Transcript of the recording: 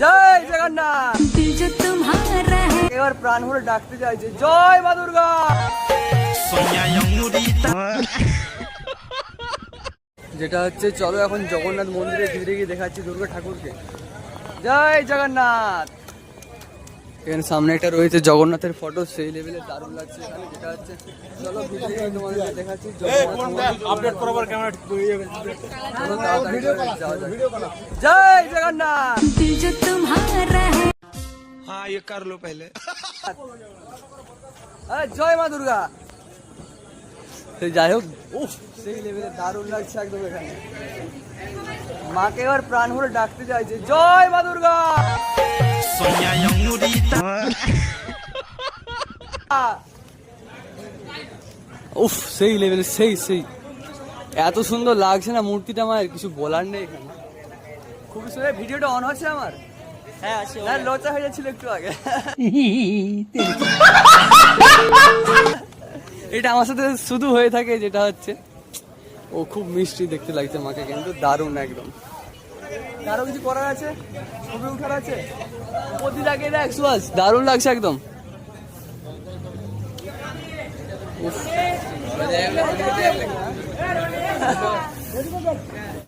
জয় জগন্নাথ। এবার প্রাণ ভরে ডাকতে চাইছে জয় মা দুর্গা। যেটা হচ্ছে চলো এখন জগন্নাথ মন্দিরে ভিতরে গিয়ে দেখাচ্ছি দুর্গা ঠাকুরকে। জয় জগন্নাথ। এখানে সামনে একটা রয়েছে জগন্নাথের ফটো, সেই লেভেলে দারুণ লাগছে এখানে। যেটা হচ্ছে চলো ভিতরে গিয়ে তোমাদের দেখাচ্ছি। জয় জগন্নাথ। हाँ ये कर लो पहले। জয় মা দুর্গা। যাই হোক সেই লেভেলে দারুণ লাগছে একদম এখানে। মাকে এবার প্রাণ ভরে ডাকতে চাইছে জয় মা দুর্গা। উফ সেই লেভেলে সেই এত সুন্দর লাগছে না মূর্তিটা, মায়ের কিছু বলার নেই এখানে। খুবই সুন্দর। ভিডিওটা অন হচ্ছে আমার? হ্যাঁ লজ্জা হয়ে যাচ্ছিল একটু আগে। এটা আমার সাথে শুধু হয়ে থাকে, যেটা হচ্ছে ও খুব মিষ্টি দেখতে লাগছে মাকে, কিন্তু দারুণ একদম। কারো কিছু করার আছে, ছবি উঠার আছে, প্রতি লাগে দেখ সুহাস, দারুণ লাগছে একদম। উফ।